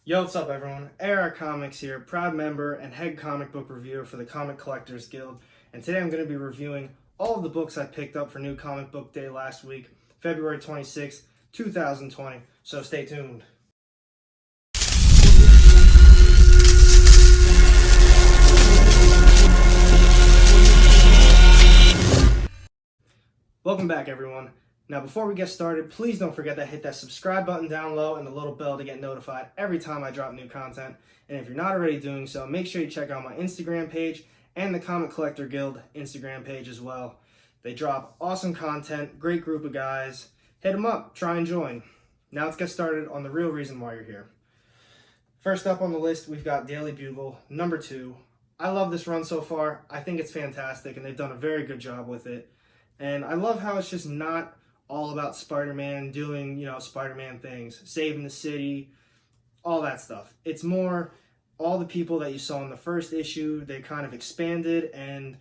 Yo, what's up everyone? AR Comics here, proud member and head comic book reviewer for the Comic Collectors Guild, and today I'm going to be reviewing all of the books I picked up for New Comic Book Day last week, February 26th, 2020, so stay tuned. Welcome back everyone. Now before we get started, please don't forget to hit that subscribe button down low and the little bell to get notified every time I drop new content. And if you're not already doing so, make sure you check out my Instagram page and the Comic Collector Guild Instagram page as well. They drop awesome content, great group of guys. Hit them up, try and join. Now let's get started on the real reason why you're here. First up on the list, we've got Daily Bugle, number 2. I love this run so far. I think it's fantastic and they've done a very good job with it. And I love how it's just not all about Spider-Man doing, Spider-Man things, saving the city, all that stuff. It's more all the people that you saw in the first issue, they kind of expanded and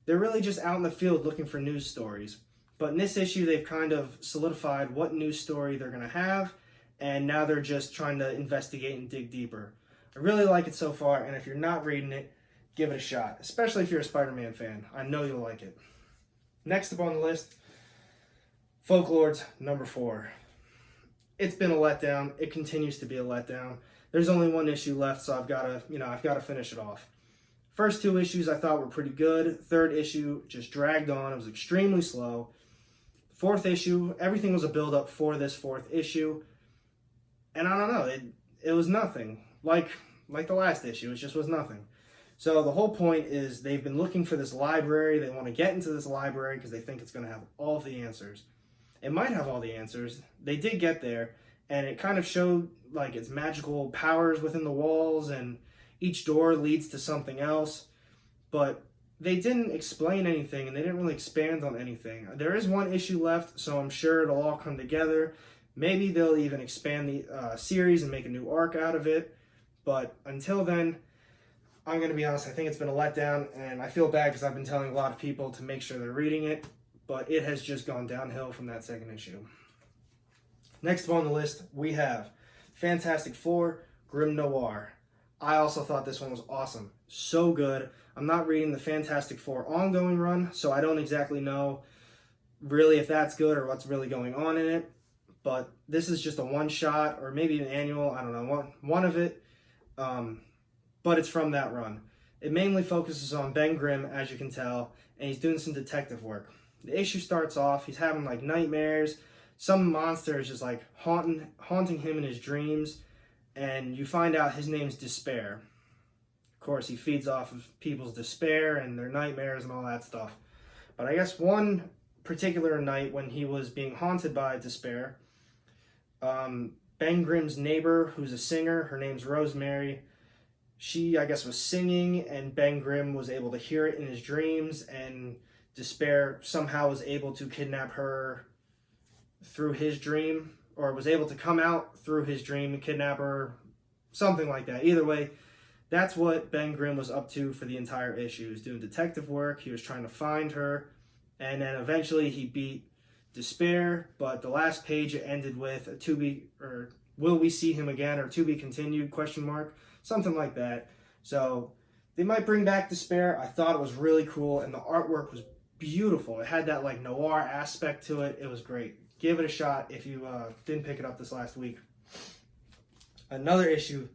they're really just out in the field looking for news stories. But in this issue, they've kind of solidified what news story they're going to have, and now they're just trying to investigate and dig deeper. I really like it so far, and if you're not reading it, give it a shot, especially if you're a Spider-Man fan. I know you'll like it. Next up on the list, Folklords, number 4. It's been a letdown. It continues to be a letdown. There's only one issue left, so I've got to finish it off. First 2 issues I thought were pretty good. Third issue just dragged on. It was extremely slow. Fourth issue, everything was a build-up for this 4th issue. And I don't know, it was nothing. Like the last issue, it just was nothing. So the whole point is they've been looking for this library. They want to get into this library because they think it's going to have all of the answers. It might have all the answers. They did get there, and it kind of showed like its magical powers within the walls, and each door leads to something else. But they didn't explain anything, and they didn't really expand on anything. There is one issue left, so I'm sure it'll all come together. Maybe they'll even expand the series and make a new arc out of it. But until then, I'm going to be honest, I think it's been a letdown, and I feel bad because I've been telling a lot of people to make sure they're reading it, but it has just gone downhill from that second issue. Next up on the list, we have Fantastic Four, Grimm Noir. I also thought this one was awesome. So good. I'm not reading the Fantastic Four ongoing run, so I don't exactly know really if that's good or what's really going on in it, but this is just a one-shot or maybe an annual, I don't know, one of it. But it's from that run. It mainly focuses on Ben Grimm, as you can tell, and he's doing some detective work. The issue starts off, he's having like nightmares, some monster is just like haunting him in his dreams, and you find out his name's Despair. Of course, he feeds off of people's despair and their nightmares and all that stuff. But I guess one particular night when he was being haunted by Despair, Ben Grimm's neighbor, who's a singer, her name's Rosemary, she, I guess, was singing, and Ben Grimm was able to hear it in his dreams, and Despair somehow was able to kidnap her through his dream, or was able to come out through his dream and kidnap her, something like that. Either way, that's what Ben Grimm was up to for the entire issue. He was doing detective work, he was trying to find her, and then eventually he beat Despair, but the last page it ended with a will we see him again, or to be continued, ? Something like that. So they might bring back Despair. I thought it was really cool, and the artwork was beautiful. It had that like noir aspect to it. It was great. Give it a shot if you didn't pick it up this last week. Another issue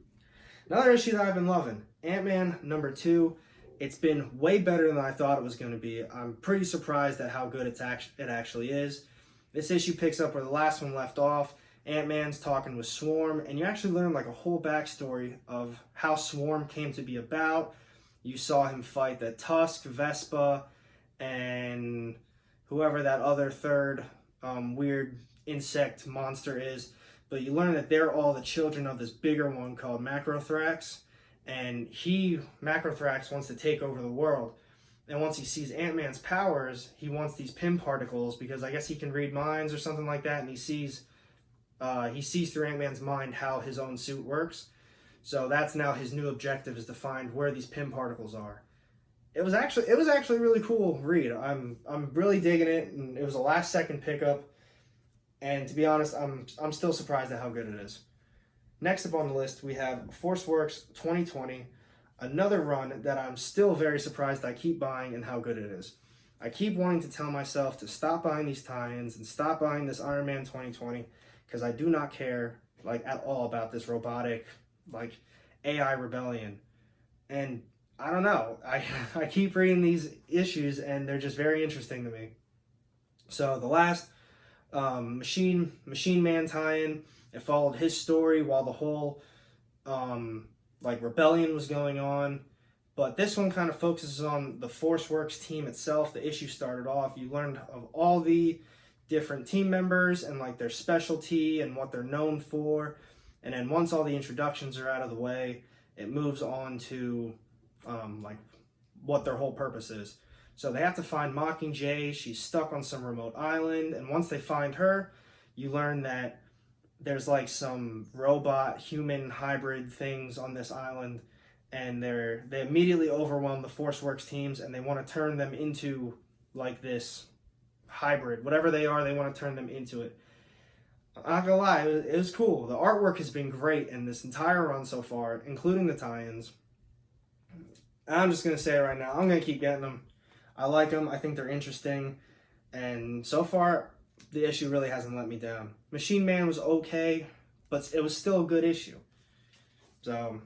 that I've been loving, Ant-Man number 2. It's been way better than I thought it was going to be. I'm pretty surprised at how good it actually is. This issue picks up where the last one left off. Ant-Man's talking with Swarm, and you actually learn like a whole backstory of how Swarm came to be about. You saw him fight the Tusk, Vespa, and whoever that other third weird insect monster is. But you learn that they're all the children of this bigger one called Macrothrax, and Macrothrax wants to take over the world. And once he sees Ant-Man's powers, he wants these Pym particles because I guess he can read minds or something like that, and he sees through Ant-Man's mind how his own suit works. So that's now his new objective, is to find where these Pym particles are. It was actually a really cool read. I'm really digging it, and it was a last second pickup. And to be honest, I'm still surprised at how good it is. Next up on the list, we have ForceWorks 2020, another run that I'm still very surprised I keep buying and how good it is. I keep wanting to tell myself to stop buying these tie-ins and stop buying this Iron Man 2020 because I do not care like at all about this robotic like AI rebellion. And I don't know, I keep reading these issues and they're just very interesting to me. So the last Machine Man tie-in, it followed his story while the whole like rebellion was going on. But this one kind of focuses on the ForceWorks team itself. The issue started off, you learned of all the different team members and like their specialty and what they're known for. And then once all the introductions are out of the way, it moves on to like what their whole purpose is. So they have to find Mockingjay. She's stuck on some remote island. And once they find her, you learn that there's like some robot human hybrid things on this island. And they immediately overwhelm the ForceWorks teams and they want to turn them into like this hybrid. Whatever they are, they want to turn them into it. I'm not gonna lie, it was cool. The artwork has been great in this entire run so far, including the tie-ins. I'm just gonna say it right now, I'm gonna keep getting them. I like them, I think they're interesting. And so far, the issue really hasn't let me down. Machine Man was okay, but it was still a good issue. So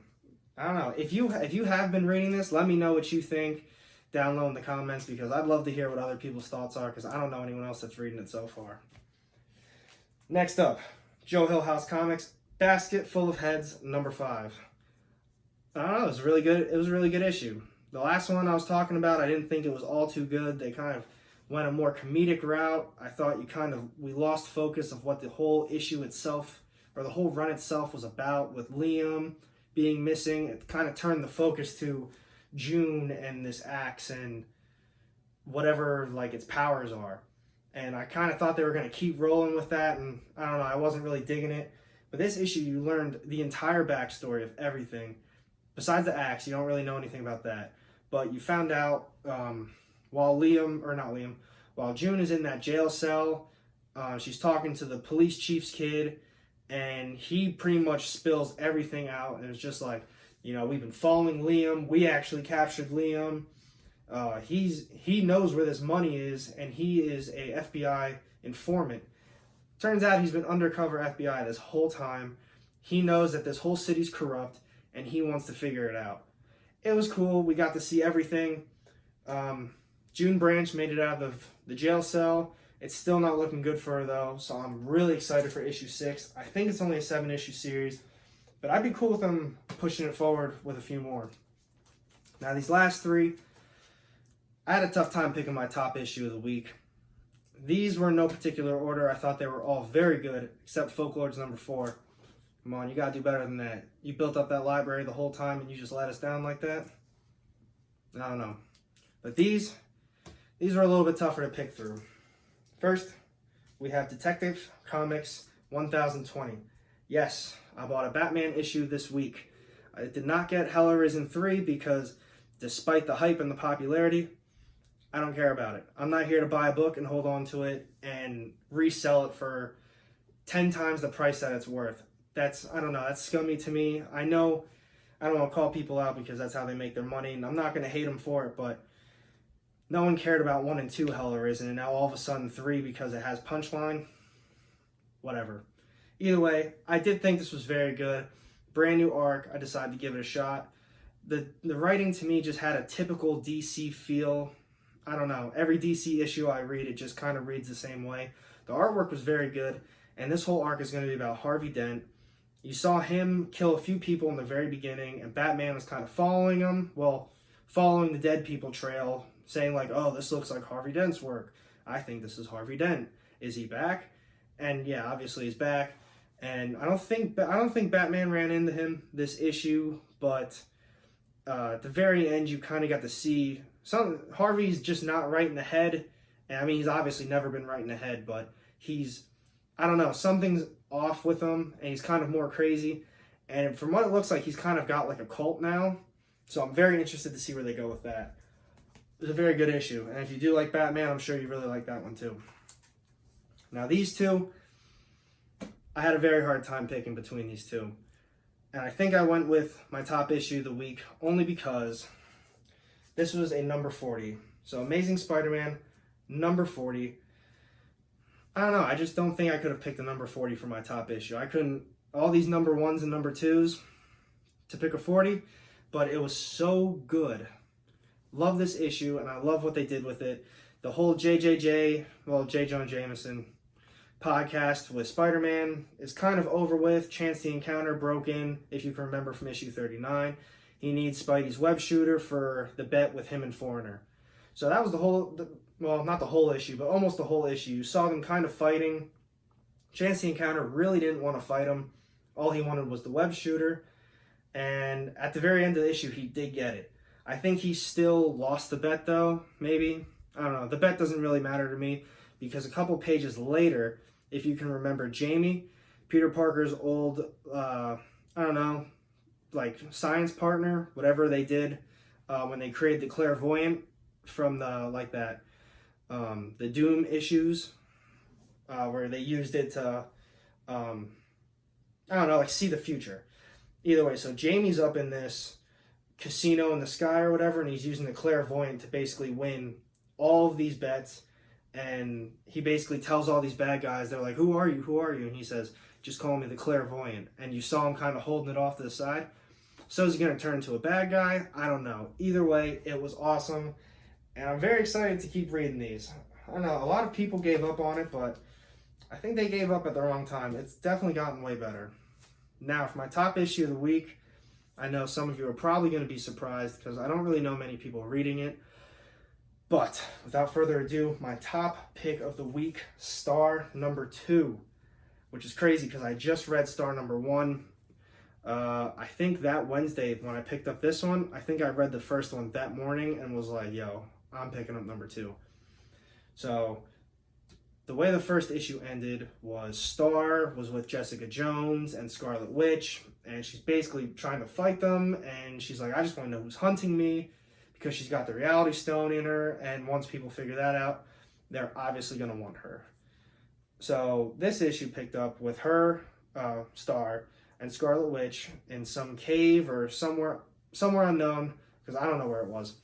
I don't know. If you have been reading this, let me know what you think down low in the comments because I'd love to hear what other people's thoughts are because I don't know anyone else that's reading it so far. Next up, Joe Hill House Comics, Basket Full of Heads, number 5. I don't know. It was really good. It was a really good issue. The last one I was talking about, I didn't think it was all too good. They kind of went a more comedic route. I thought we lost focus of what the whole issue itself or the whole run itself was about with Liam being missing. It kind of turned the focus to June and this axe and whatever like its powers are. And I kind of thought they were going to keep rolling with that, and I don't know, I wasn't really digging it. But this issue, you learned the entire backstory of everything. Besides the axe, you don't really know anything about that. But you found out while June is in that jail cell, she's talking to the police chief's kid, and he pretty much spills everything out. And it's just like, we've been following Liam. We actually captured Liam. He knows where this money is, and he is a FBI informant. Turns out he's been undercover FBI this whole time. He knows that this whole city's corrupt, and he wants to figure it out. It was cool. We got to see everything. June Branch made it out of the jail cell. It's still not looking good for her, though, so I'm really excited for issue 6. I think it's only a 7-issue series, but I'd be cool with them pushing it forward with a few more. Now, these last 3, I had a tough time picking my top issue of the week. These were in no particular order. I thought they were all very good, except Folklords number 4. Come on, you gotta do better than that. You built up that library the whole time and you just let us down like that? I don't know. But these were a little bit tougher to pick through. First, we have Technics Comics 1020. Yes, I bought a Batman issue this week. I did not get Hell Arisen 3 because despite the hype and the popularity, I don't care about it. I'm not here to buy a book and hold on to it and resell it for 10 times the price that it's worth. That's scummy to me. I know I don't want to call people out because that's how they make their money, and I'm not going to hate them for it, but no one cared about 1 and 2 Hell Arisen, and now all of a sudden 3 because it has Punchline. Whatever. Either way, I did think this was very good. Brand new arc. I decided to give it a shot. The writing to me just had a typical DC feel. I don't know. Every DC issue I read, it just kind of reads the same way. The artwork was very good, and this whole arc is going to be about Harvey Dent. You saw him kill a few people in the very beginning, and Batman was kind of following him. Well, following the dead people trail, saying like, oh, this looks like Harvey Dent's work. I think this is Harvey Dent. Is he back? And yeah, obviously he's back. And I don't think Batman ran into him this issue, but at the very end, you kind of got to see Harvey's just not right in the head. And I mean, he's obviously never been right in the head, but something's off with him, and he's kind of more crazy. And from what it looks like, he's kind of got like a cult now. So I'm very interested to see where they go with that. It was a very good issue. And if you do like Batman, I'm sure you really like that one too. Now these two, I had a very hard time picking between these two. And I think I went with my top issue of the week only because this was a number 40. So Amazing Spider-Man, number 40. I don't know, I just don't think I could have picked a number 40 for my top issue. I couldn't, all these number 1s and number 2s to pick a 40, but it was so good. Love this issue, and I love what they did with it. The whole J. Jonah Jameson podcast with Spider-Man is kind of over with. Chance the Encounter broke in, if you can remember from issue 39. He needs Spidey's web shooter for the bet with him and Foreigner. So that was well, not the whole issue, but almost the whole issue. You saw them kind of fighting. Chance the Encounter really didn't want to fight him. All he wanted was the web shooter. And at the very end of the issue, he did get it. I think he still lost the bet, though, maybe. I don't know. The bet doesn't really matter to me because a couple pages later, if you can remember Jamie, Peter Parker's old, I don't know, like science partner, whatever they did when they created the Clairvoyant from the Doom issues, where they used it to, I don't know, like see the future. Either way, so Jamie's up in this casino in the sky or whatever, and he's using the Clairvoyant to basically win all of these bets. And he basically tells all these bad guys, they're like, who are you? Who are you? And he says, just call me the Clairvoyant. And you saw him kind of holding it off to the side. So is he going to turn into a bad guy? I don't know. Either way, it was awesome. And I'm very excited to keep reading these. I don't know, a lot of people gave up on it, but I think they gave up at the wrong time. It's definitely gotten way better. Now, for my top issue of the week, I know some of you are probably going to be surprised because I don't really know many people reading it. But without further ado, my top pick of the week, Star number 2, which is crazy because I just read Star number 1. I think that Wednesday when I picked up this one, I think I read the first one that morning and was like, yo, I'm picking up number 2. So the way the first issue ended was Star was with Jessica Jones and Scarlet Witch, and she's basically trying to fight them, and she's like, I just want to know who's hunting me, because she's got the Reality Stone in her, and once people figure that out, they're obviously going to want her. So this issue picked up with her, Star, and Scarlet Witch in some cave or somewhere unknown, because I don't know where it was.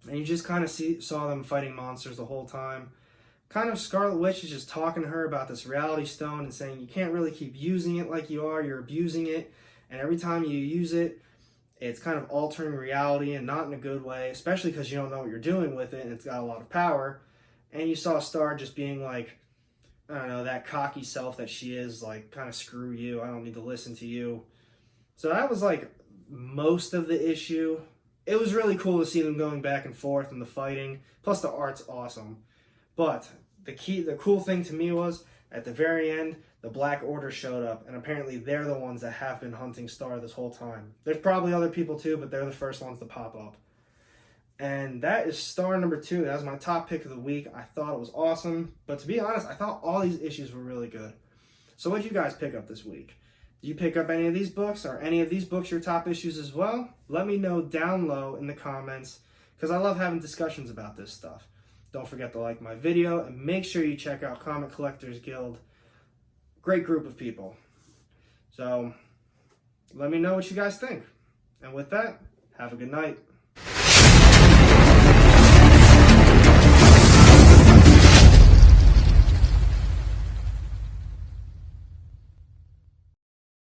And you just kind of saw them fighting monsters the whole time. Kind of Scarlet Witch is just talking to her about this Reality Stone and saying you can't really keep using it like you are, you're abusing it, and every time you use it, it's kind of altering reality and not in a good way, especially because you don't know what you're doing with it and it's got a lot of power. And you saw Star just being like, I don't know, that cocky self that she is, like, kind of screw you, I don't need to listen to you. So that was like most of the issue. It was really cool to see them going back and forth and the fighting, plus the art's awesome. But the cool thing to me was, at the very end, the Black Order showed up, and apparently they're the ones that have been hunting Star this whole time. There's probably other people too, but they're the first ones to pop up. And that is Star number 2. That was my top pick of the week. I thought it was awesome, but to be honest, I thought all these issues were really good. So what did you guys pick up this week? Did you pick up any of these books? Are any of these books your top issues as well? Let me know down low in the comments, because I love having discussions about this stuff. Don't forget to like my video, and make sure you check out Comic Collectors Guild. Great group of people. So let me know what you guys think. And with that, have a good night.